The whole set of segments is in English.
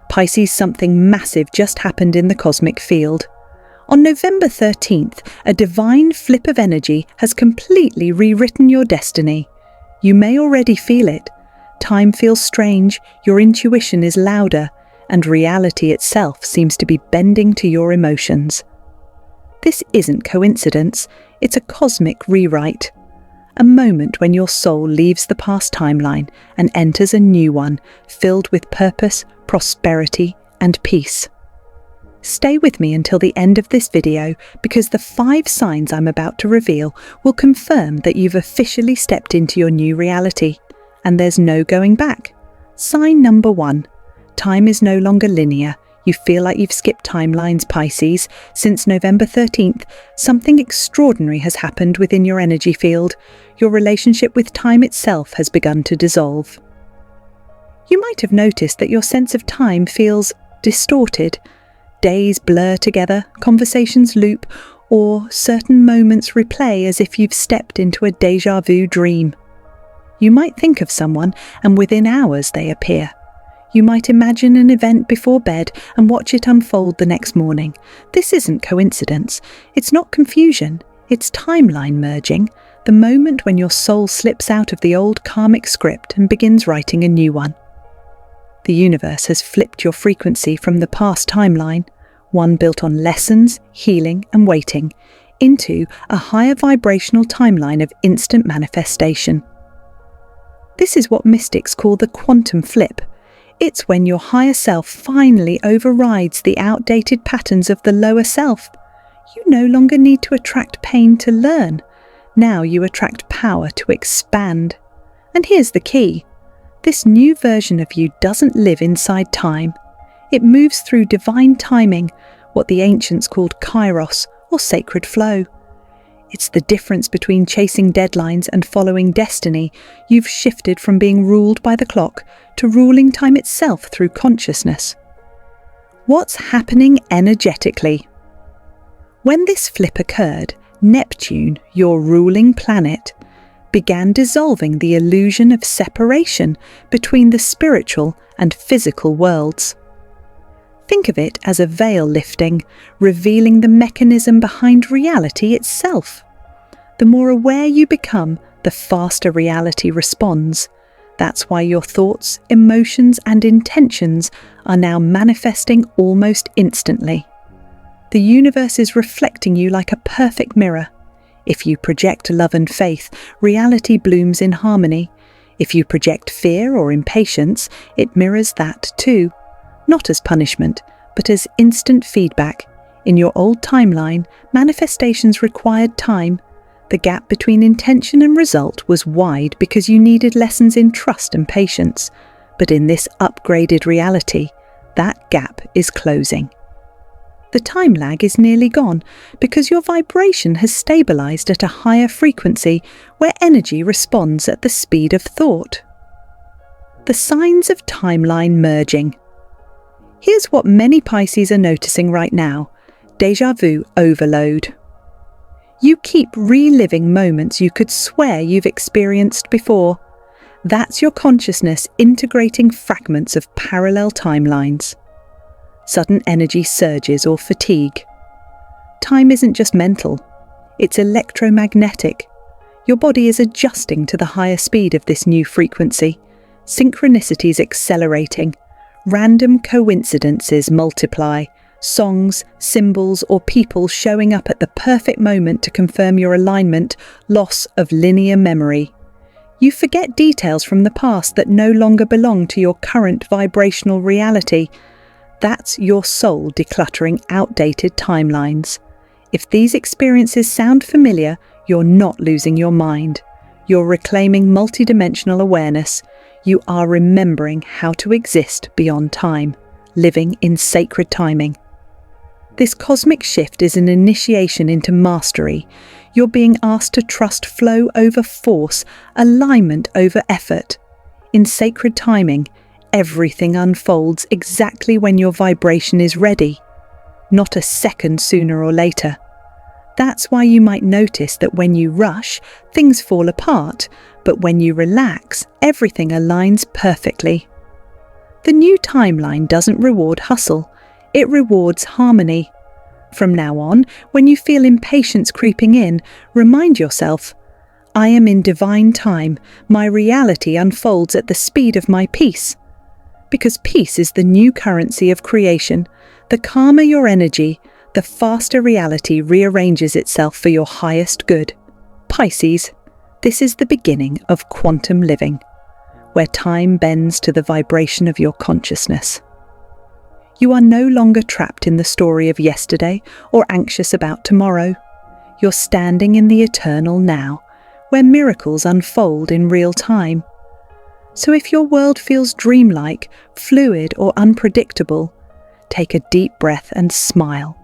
Pisces, something massive just happened in the cosmic field. On November 13th, a divine flip of energy has completely rewritten your destiny. You may already feel it. Time feels strange, your intuition is louder, and reality itself seems to be bending to your emotions. This isn't coincidence, it's a cosmic rewrite. A moment when your soul leaves the past timeline and enters a new one filled with purpose, prosperity, and peace. Stay with me until the end of this video because the 5 signs I'm about to reveal will confirm that you've officially stepped into your new reality, and there's no going back. Sign number 1. Time is no longer linear. You feel like you've skipped timelines, Pisces. Since November 13th, something extraordinary has happened within your energy field. Your relationship with time itself has begun to dissolve. You might have noticed that your sense of time feels distorted. Days blur together, conversations loop, or certain moments replay as if you've stepped into a déjà vu dream. You might think of someone, and within hours they appear. You might imagine an event before bed and watch it unfold the next morning. This isn't coincidence. It's not confusion. It's timeline merging, the moment when your soul slips out of the old karmic script and begins writing a new one. The universe has flipped your frequency from the past timeline, one built on lessons, healing, and waiting, into a higher vibrational timeline of instant manifestation. This is what mystics call the quantum flip. It's when your higher self finally overrides the outdated patterns of the lower self. You no longer need to attract pain to learn. Now you attract power to expand. And here's the key. This new version of you doesn't live inside time. It moves through divine timing, what the ancients called kairos, or sacred flow. It's the difference between chasing deadlines and following destiny. You've shifted from being ruled by the clock to ruling time itself through consciousness. What's happening energetically? When this flip occurred, Neptune, your ruling planet, began dissolving the illusion of separation between the spiritual and physical worlds. Think of it as a veil lifting, revealing the mechanism behind reality itself. The more aware you become, the faster reality responds. That's why your thoughts, emotions, and intentions are now manifesting almost instantly. The universe is reflecting you like a perfect mirror. If you project love and faith, reality blooms in harmony. If you project fear or impatience, it mirrors that too. Not as punishment, but as instant feedback. In your old timeline, manifestations required time. The gap between intention and result was wide because you needed lessons in trust and patience. But in this upgraded reality, that gap is closing. The time lag is nearly gone because your vibration has stabilized at a higher frequency where energy responds at the speed of thought. The signs of timeline merging. Here's what many Pisces are noticing right now: déjà vu overload. You keep reliving moments you could swear you've experienced before. That's your consciousness integrating fragments of parallel timelines. Sudden energy surges or fatigue. Time isn't just mental, it's electromagnetic. Your body is adjusting to the higher speed of this new frequency. Synchronicities accelerating. Random coincidences multiply. Songs, symbols, or people showing up at the perfect moment to confirm your alignment. Loss of linear memory. You forget details from the past that no longer belong to your current vibrational reality. That's your soul decluttering outdated timelines. If these experiences sound familiar, you're not losing your mind. You're reclaiming multidimensional awareness. You are remembering how to exist beyond time, living in sacred timing. This cosmic shift is an initiation into mastery. You're being asked to trust flow over force, alignment over effort. In sacred timing, everything unfolds exactly when your vibration is ready, not a second sooner or later. That's why you might notice that when you rush, things fall apart, but when you relax, everything aligns perfectly. The new timeline doesn't reward hustle, it rewards harmony. From now on, when you feel impatience creeping in, remind yourself, I am in divine time, my reality unfolds at the speed of my peace. Because peace is the new currency of creation. The calmer your energy, the faster reality rearranges itself for your highest good. Pisces, this is the beginning of quantum living, where time bends to the vibration of your consciousness. You are no longer trapped in the story of yesterday or anxious about tomorrow. You're standing in the eternal now, where miracles unfold in real time. So if your world feels dreamlike, fluid, or unpredictable, take a deep breath and smile.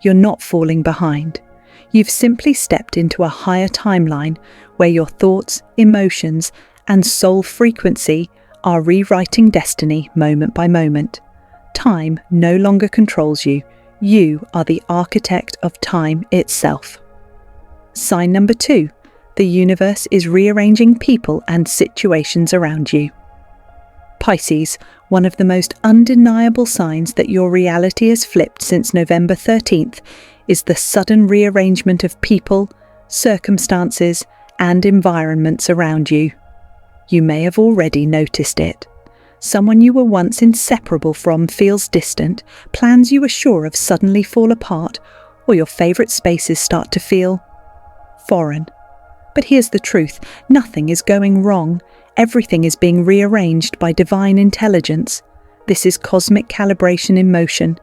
You're not falling behind. You've simply stepped into a higher timeline where your thoughts, emotions, and soul frequency are rewriting destiny moment by moment. Time no longer controls you. You are the architect of time itself. Sign number 2. The universe is rearranging people and situations around you. Pisces, one of the most undeniable signs that your reality has flipped since November 13th is the sudden rearrangement of people, circumstances, and environments around you. You may have already noticed it. Someone you were once inseparable from feels distant, plans you were sure of suddenly fall apart, or your favourite spaces start to feel foreign. But here's the truth, nothing is going wrong. Everything is being rearranged by divine intelligence. This is cosmic calibration in motion.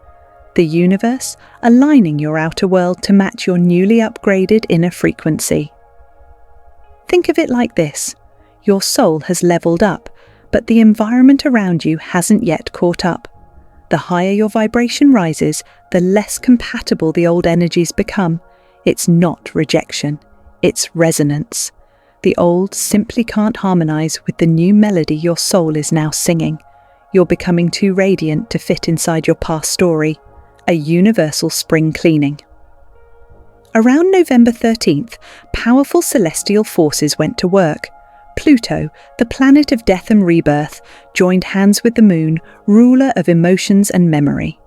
The universe aligning your outer world to match your newly upgraded inner frequency. Think of it like this. Your soul has leveled up, but the environment around you hasn't yet caught up. The higher your vibration rises, the less compatible the old energies become. It's not rejection, it's resonance. The old simply can't harmonize with the new melody your soul is now singing. You're becoming too radiant to fit inside your past story. A universal spring cleaning. Around November 13th, powerful celestial forces went to work. Pluto, the planet of death and rebirth, joined hands with the moon, ruler of emotions and memory.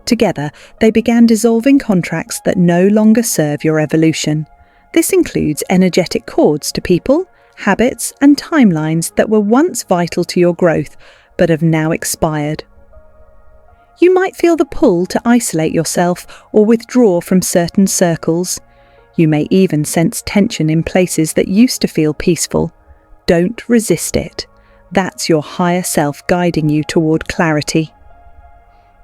Together, they began dissolving contracts that no longer serve your evolution. This includes energetic cords to people, habits, and timelines that were once vital to your growth, but have now expired. You might feel the pull to isolate yourself or withdraw from certain circles. You may even sense tension in places that used to feel peaceful. Don't resist it. That's your higher self guiding you toward clarity.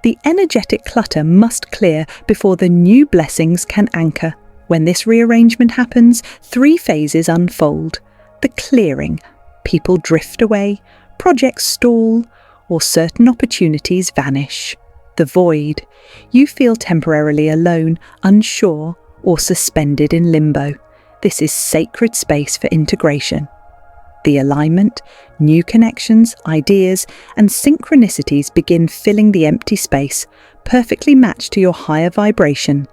The energetic clutter must clear before the new blessings can anchor. When this rearrangement happens, 3 phases unfold. The clearing. People drift away, projects stall, or certain opportunities vanish. The void. You feel temporarily alone, unsure, or suspended in limbo. This is sacred space for integration. The alignment, new connections, ideas, and synchronicities begin filling the empty space, perfectly matched to your higher vibration.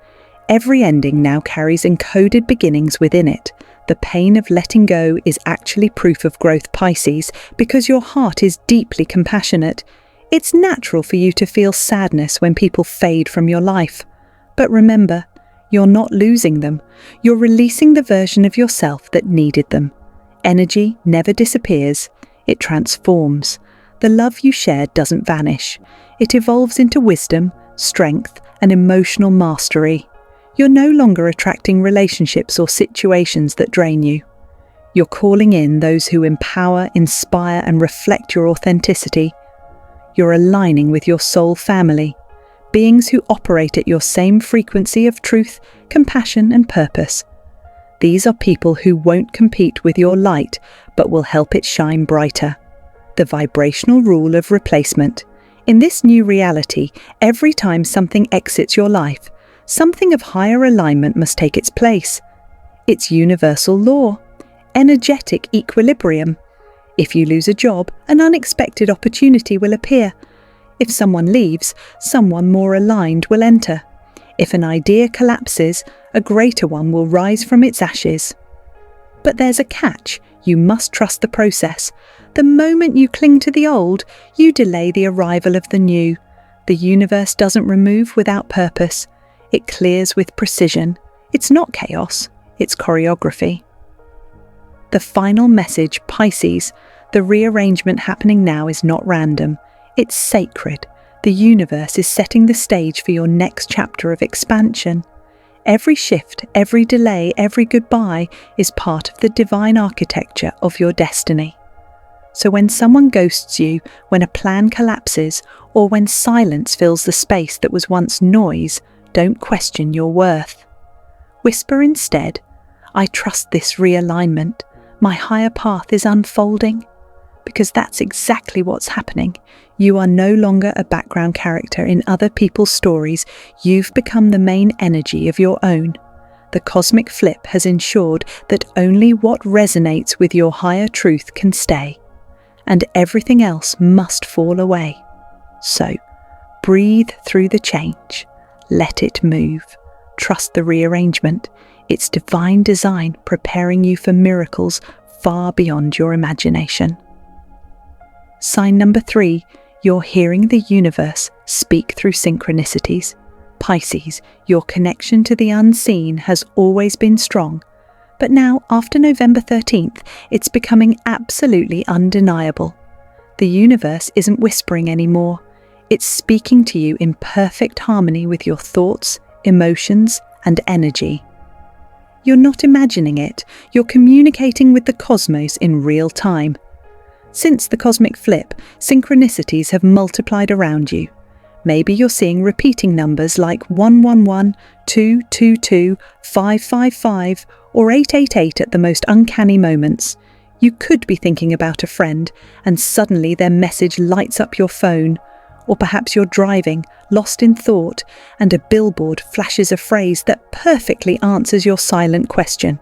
Every ending now carries encoded beginnings within it. The pain of letting go is actually proof of growth, Pisces, because your heart is deeply compassionate. It's natural for you to feel sadness when people fade from your life. But remember, you're not losing them. You're releasing the version of yourself that needed them. Energy never disappears. It transforms. The love you shared doesn't vanish. It evolves into wisdom, strength, and emotional mastery. You're no longer attracting relationships or situations that drain you. You're calling in those who empower, inspire, and reflect your authenticity. You're aligning with your soul family, beings who operate at your same frequency of truth, compassion, and purpose. These are people who won't compete with your light, but will help it shine brighter. The vibrational rule of replacement. In this new reality, every time something exits your life, something of higher alignment must take its place. It's universal law, energetic equilibrium. If you lose a job, an unexpected opportunity will appear. If someone leaves, someone more aligned will enter. If an idea collapses, a greater one will rise from its ashes. But there's a catch. You must trust the process. The moment you cling to the old, you delay the arrival of the new. The universe doesn't remove without purpose. It clears with precision. It's not chaos, it's choreography. The final message, Pisces, the rearrangement happening now is not random. It's sacred. The universe is setting the stage for your next chapter of expansion. Every shift, every delay, every goodbye is part of the divine architecture of your destiny. So when someone ghosts you, when a plan collapses, or when silence fills the space that was once noise, don't question your worth. Whisper instead, I trust this realignment. My higher path is unfolding. Because that's exactly what's happening. You are no longer a background character in other people's stories. You've become the main energy of your own. The cosmic flip has ensured that only what resonates with your higher truth can stay, and everything else must fall away. So, breathe through the change. Let it move. Trust the rearrangement. It's divine design preparing you for miracles far beyond your imagination. Sign number 3, you're hearing the universe speak through synchronicities. Pisces, your connection to the unseen has always been strong, but now, after November 13th, it's becoming absolutely undeniable. The universe isn't whispering anymore. It's speaking to you in perfect harmony with your thoughts, emotions, and energy. You're not imagining it, you're communicating with the cosmos in real time. Since the cosmic flip, synchronicities have multiplied around you. Maybe you're seeing repeating numbers like 111, 222, 555, or 888 at the most uncanny moments. You could be thinking about a friend, and suddenly their message lights up your phone. Or perhaps you're driving, lost in thought, and a billboard flashes a phrase that perfectly answers your silent question.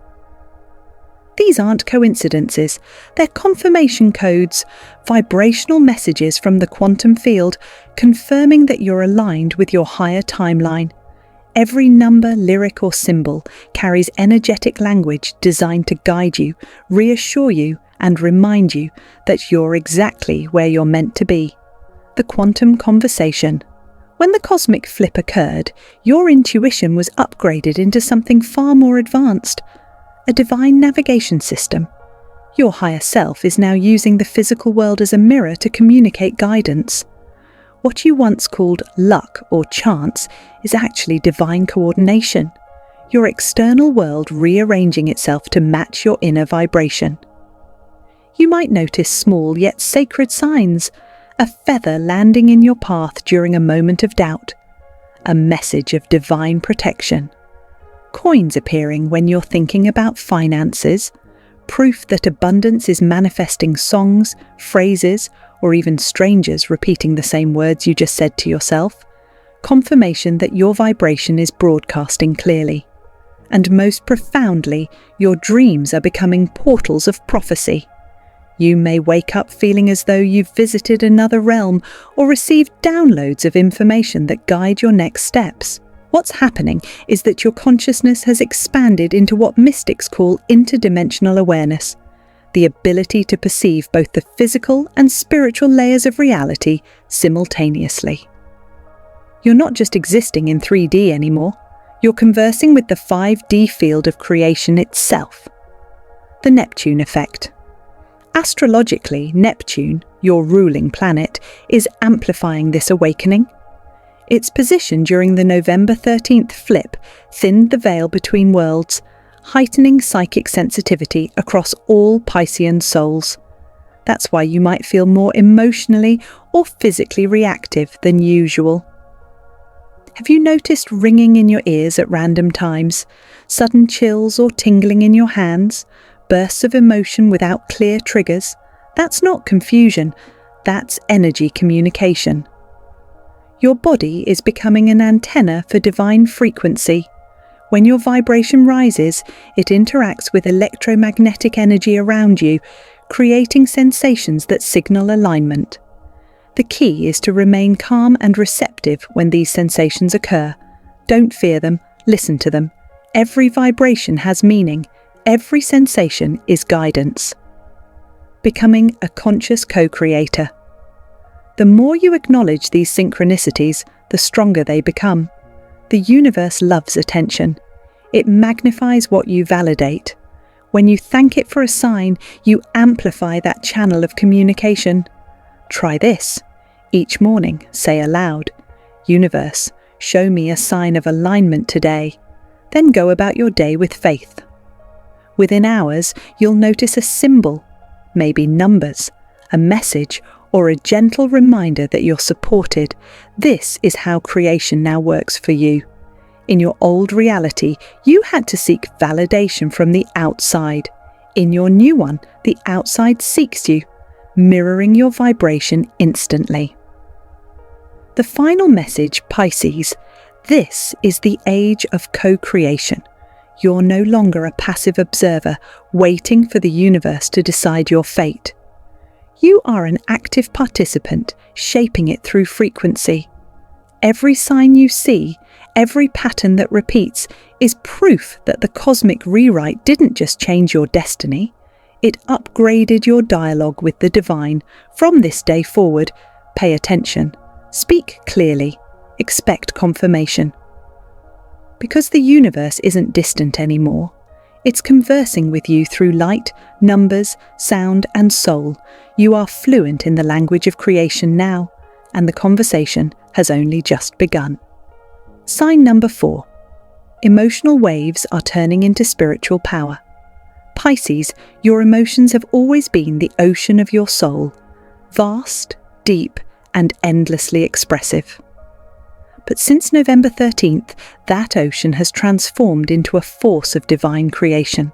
These aren't coincidences, they're confirmation codes, vibrational messages from the quantum field confirming that you're aligned with your higher timeline. Every number, lyric or symbol carries energetic language designed to guide you, reassure you and remind you that you're exactly where you're meant to be. The quantum conversation. When the cosmic flip occurred, your intuition was upgraded into something far more advanced. A divine navigation system. Your higher self is now using the physical world as a mirror to communicate guidance. What you once called luck or chance is actually divine coordination. Your external world rearranging itself to match your inner vibration. You might notice small yet sacred signs. A feather landing in your path during a moment of doubt. A message of divine protection. Coins appearing when you're thinking about finances, proof that abundance is manifesting songs, phrases, or even strangers repeating the same words you just said to yourself, confirmation that your vibration is broadcasting clearly. And most profoundly, your dreams are becoming portals of prophecy. You may wake up feeling as though you've visited another realm or received downloads of information that guide your next steps. What's happening is that your consciousness has expanded into what mystics call interdimensional awareness, the ability to perceive both the physical and spiritual layers of reality simultaneously. You're not just existing in 3D anymore, you're conversing with the 5D field of creation itself. The Neptune effect. Astrologically, Neptune, your ruling planet, is amplifying this awakening. Its position during the November 13th flip thinned the veil between worlds, heightening psychic sensitivity across all Piscean souls. That's why you might feel more emotionally or physically reactive than usual. Have you noticed ringing in your ears at random times, sudden chills or tingling in your hands, bursts of emotion without clear triggers? That's not confusion, that's energy communication. Your body is becoming an antenna for divine frequency. When your vibration rises, it interacts with electromagnetic energy around you, creating sensations that signal alignment. The key is to remain calm and receptive when these sensations occur. Don't fear them, listen to them. Every vibration has meaning, Every sensation is guidance. Becoming a conscious co-creator. The more you acknowledge these synchronicities, the stronger they become. The universe loves attention. It magnifies what you validate. When you thank it for a sign, you amplify that channel of communication. Try this. Each morning, say aloud, "Universe, show me a sign of alignment today." Then go about your day with faith. Within hours, you'll notice a symbol, maybe numbers, a message, or a gentle reminder that you're supported. This is how creation now works for you. In your old reality, you had to seek validation from the outside. In your new one, the outside seeks you, mirroring your vibration instantly. The final message, Pisces. This is the age of co-creation. You're no longer a passive observer, waiting for the universe to decide your fate. You are an active participant, shaping it through frequency. Every sign you see, every pattern that repeats, is proof that the cosmic rewrite didn't just change your destiny, it upgraded your dialogue with the divine. From this day forward, pay attention, speak clearly, expect confirmation. Because the universe isn't distant anymore, it's conversing with you through light, numbers, sound, and soul. You are fluent in the language of creation now, and the conversation has only just begun. Sign number 4. Emotional waves are turning into spiritual power. Pisces, your emotions have always been the ocean of your soul, vast, deep, and endlessly expressive. But since November 13th, that ocean has transformed into a force of divine creation.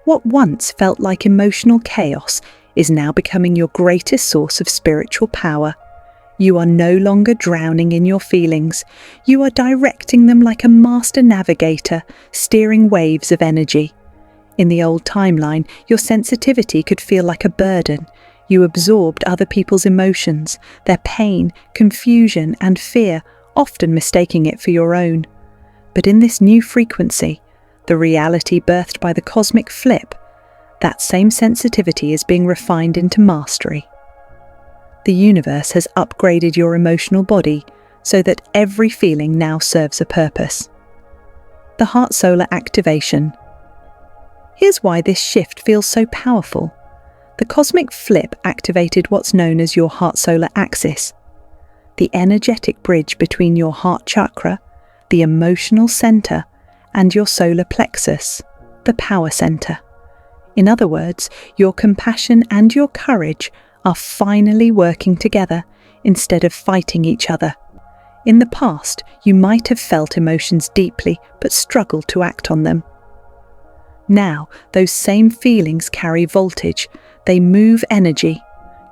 What once felt like emotional chaos is now becoming your greatest source of spiritual power. You are no longer drowning in your feelings. You are directing them like a master navigator, steering waves of energy. In the old timeline, your sensitivity could feel like a burden. You absorbed other people's emotions, their pain, confusion, and fear, often mistaking it for your own. But in this new frequency, the reality birthed by the cosmic flip, that same sensitivity is being refined into mastery. The universe has upgraded your emotional body so that every feeling now serves a purpose. The heart solar activation. Here's why this shift feels so powerful. The cosmic flip activated what's known as your heart solar axis, the energetic bridge between your heart chakra, the emotional center, and your solar plexus, the power center. In other words, your compassion and your courage are finally working together instead of fighting each other. In the past, you might have felt emotions deeply but struggled to act on them. Now, those same feelings carry voltage. They move energy.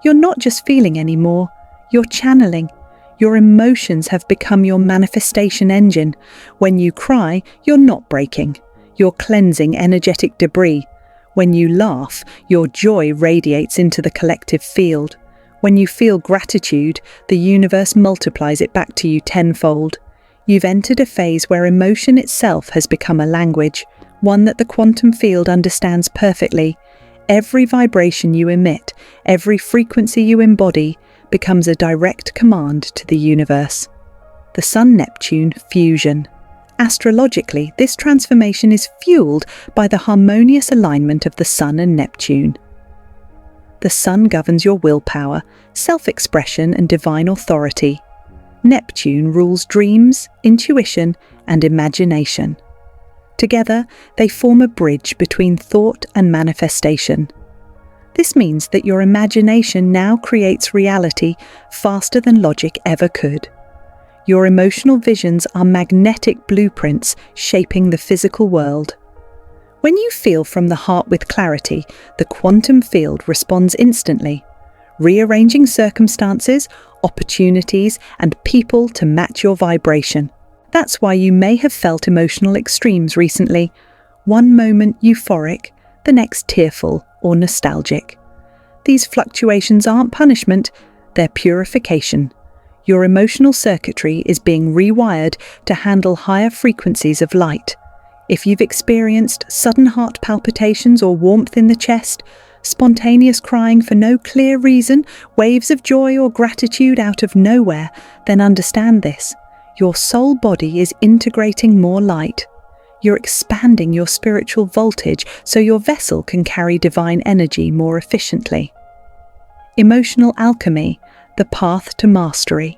You're not just feeling anymore, you're channeling. Your emotions have become your manifestation engine. When you cry, you're not breaking. You're cleansing energetic debris. When you laugh, your joy radiates into the collective field. When you feel gratitude, the universe multiplies it back to you tenfold. You've entered a phase where emotion itself has become a language, one that the quantum field understands perfectly. Every vibration you emit, every frequency you embody, becomes a direct command to the universe. The Sun-Neptune fusion. Astrologically, this transformation is fueled by the harmonious alignment of the Sun and Neptune. The Sun governs your willpower, self-expression, and divine authority. Neptune rules dreams, intuition, and imagination. Together, they form a bridge between thought and manifestation. This means that your imagination now creates reality faster than logic ever could. Your emotional visions are magnetic blueprints shaping the physical world. When you feel from the heart with clarity, the quantum field responds instantly, rearranging circumstances, opportunities, and people to match your vibration. That's why you may have felt emotional extremes recently. One moment euphoric, the next tearful or nostalgic. These fluctuations aren't punishment, they're purification. Your emotional circuitry is being rewired to handle higher frequencies of light. If you've experienced sudden heart palpitations or warmth in the chest, spontaneous crying for no clear reason, waves of joy or gratitude out of nowhere, then understand this. Your soul body is integrating more light. You're expanding your spiritual voltage so your vessel can carry divine energy more efficiently. Emotional alchemy, the path to mastery.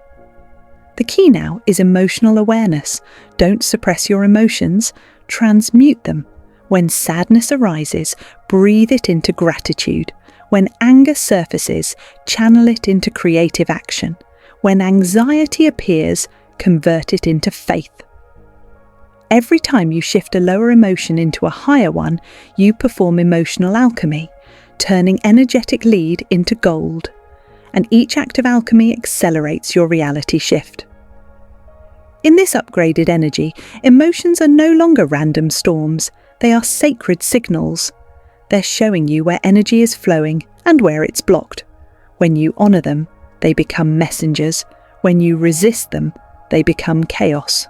The key now is emotional awareness. Don't suppress your emotions, transmute them. When sadness arises, breathe it into gratitude. When anger surfaces, channel it into creative action. When anxiety appears, convert it into faith. Every time you shift a lower emotion into a higher one, you perform emotional alchemy, turning energetic lead into gold. And each act of alchemy accelerates your reality shift. In this upgraded energy, emotions are no longer random storms. They are sacred signals. They're showing you where energy is flowing and where it's blocked. When you honor them, they become messengers. When you resist them, they become chaos.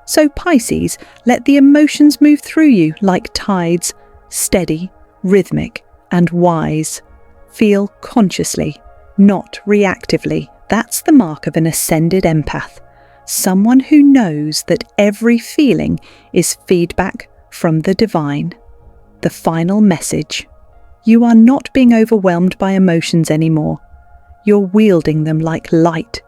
So Pisces, let the emotions move through you like tides, steady, rhythmic, and wise. Feel consciously, not reactively. That's the mark of an ascended empath. Someone who knows that every feeling is feedback from the divine. The final message. You are not being overwhelmed by emotions anymore. You're wielding them like light.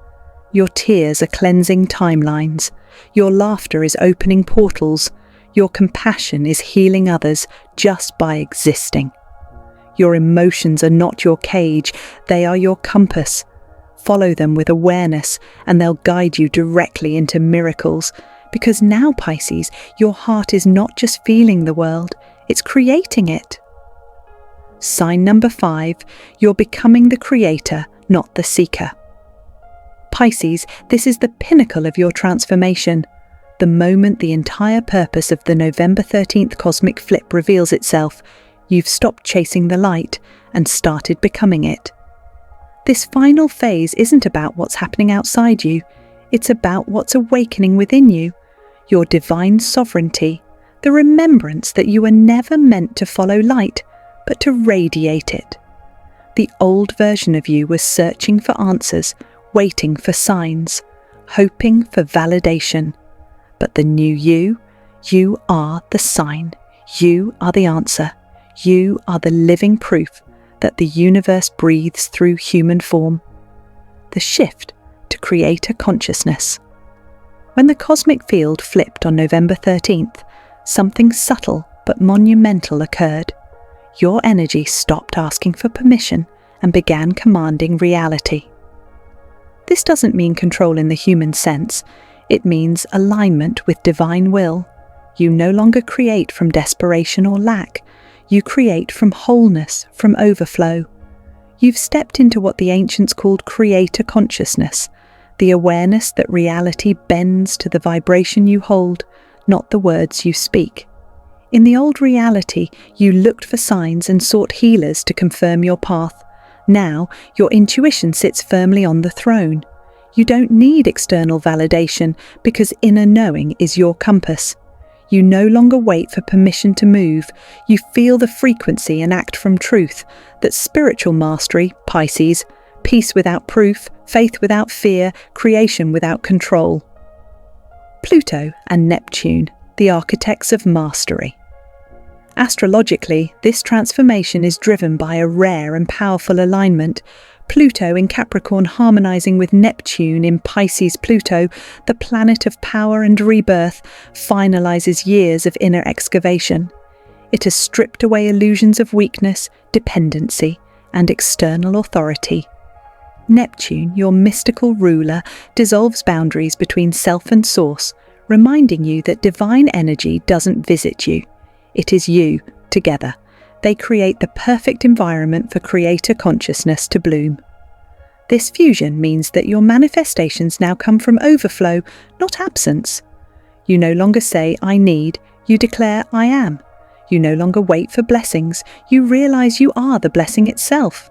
Your tears are cleansing timelines. Your laughter is opening portals. Your compassion is healing others just by existing. Your emotions are not your cage, they are your compass. Follow them with awareness and they'll guide you directly into miracles. Because now, Pisces, your heart is not just feeling the world, it's creating it. Sign number 5, you're becoming the creator, not the seeker. Pisces, this is the pinnacle of your transformation. The moment the entire purpose of the November 13th cosmic flip reveals itself, you've stopped chasing the light and started becoming it. This final phase isn't about what's happening outside you, it's about what's awakening within you, your divine sovereignty, the remembrance that you were never meant to follow light, but to radiate it. The old version of you was searching for answers, waiting for signs, hoping for validation. But the new you are the sign, you are the answer, you are the living proof that the universe breathes through human form. The shift to create a consciousness. When the cosmic field flipped on November 13th, something subtle but monumental occurred. Your energy stopped asking for permission and began commanding reality. This doesn't mean control in the human sense. It means alignment with divine will. You no longer create from desperation or lack. You create from wholeness, from overflow. You've stepped into what the ancients called creator consciousness, the awareness that reality bends to the vibration you hold, not the words you speak. In the old reality, you looked for signs and sought healers to confirm your path. Now, your intuition sits firmly on the throne. You don't need external validation because inner knowing is your compass. You no longer wait for permission to move. You feel the frequency and act from truth. That's spiritual mastery, Pisces, peace without proof, faith without fear, creation without control. Pluto and Neptune, the architects of mastery. Astrologically, this transformation is driven by a rare and powerful alignment. Pluto in Capricorn harmonizing with Neptune in Pisces. Pluto, the planet of power and rebirth, finalizes years of inner excavation. It has stripped away illusions of weakness, dependency, and external authority. Neptune, your mystical ruler, dissolves boundaries between self and source, reminding you that divine energy doesn't visit you. It is you, together. They create the perfect environment for creator consciousness to bloom. This fusion means that your manifestations now come from overflow, not absence. You no longer say, I need, you declare, I am. You no longer wait for blessings, you realize you are the blessing itself.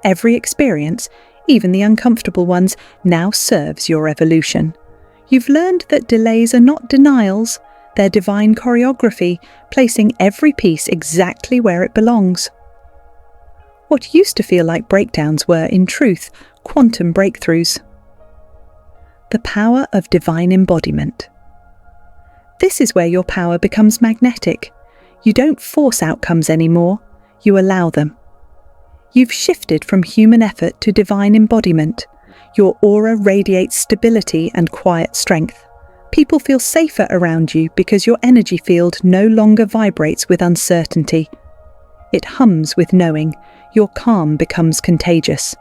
Every experience, even the uncomfortable ones, now serves your evolution. You've learned that delays are not denials, their divine choreography, placing every piece exactly where it belongs. What used to feel like breakdowns were, in truth, quantum breakthroughs. The power of divine embodiment. This is where your power becomes magnetic. You don't force outcomes anymore, you allow them. You've shifted from human effort to divine embodiment. Your aura radiates stability and quiet strength. People feel safer around you because your energy field no longer vibrates with uncertainty. It hums with knowing. Your calm becomes contagious.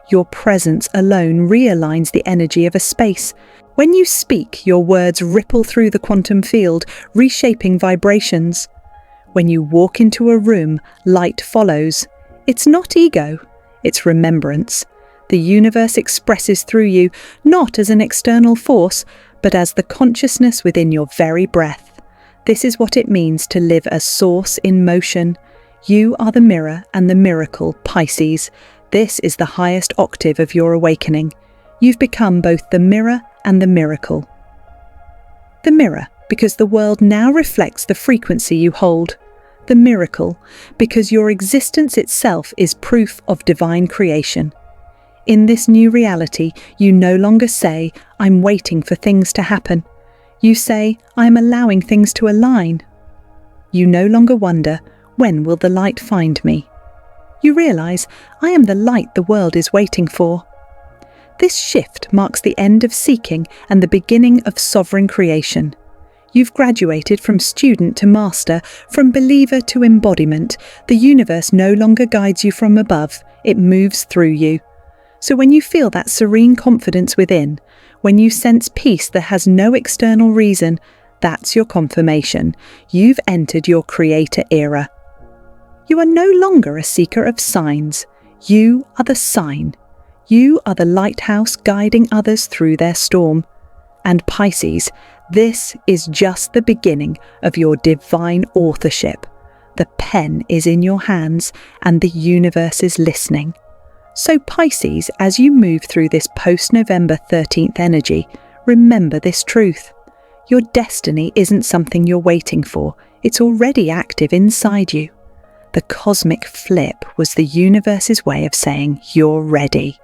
Your presence alone realigns the energy of a space. When you speak, your words ripple through the quantum field, reshaping vibrations. When you walk into a room, light follows. It's not ego, it's remembrance. The universe expresses through you, not as an external force, but as the consciousness within your very breath. This is what it means to live as source in motion. You are the mirror and the miracle, Pisces. This is the highest octave of your awakening. You've become both the mirror and the miracle. The mirror, because the world now reflects the frequency you hold. The miracle, because your existence itself is proof of divine creation. In this new reality, you no longer say, "I'm waiting for things to happen." You say, "I'm allowing things to align." You no longer wonder, "When will the light find me?" You realize, "I am the light the world is waiting for." This shift marks the end of seeking and the beginning of sovereign creation. You've graduated from student to master, from believer to embodiment. The universe no longer guides you from above, it moves through you. So when you feel that serene confidence within, when you sense peace that has no external reason, that's your confirmation. You've entered your creator era. You are no longer a seeker of signs. You are the sign. You are the lighthouse guiding others through their storm. And Pisces, this is just the beginning of your divine authorship. The pen is in your hands and the universe is listening. So Pisces, as you move through this post-November 13th energy, remember this truth. Your destiny isn't something you're waiting for. It's already active inside you. The cosmic flip was the universe's way of saying you're ready.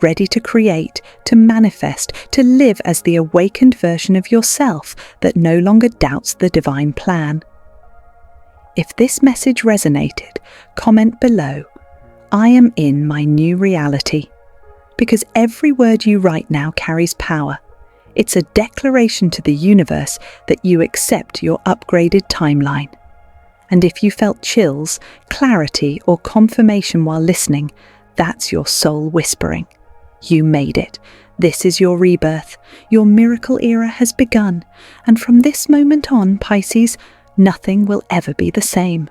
Ready to create, to manifest, to live as the awakened version of yourself that no longer doubts the divine plan. If this message resonated, comment below, "I am in my new reality," because every word you write now carries power. It's a declaration to the universe that you accept your upgraded timeline. And if you felt chills, clarity, or confirmation while listening, that's your soul whispering. You made it. This is your rebirth. Your miracle era has begun. And from this moment on, Pisces, nothing will ever be the same.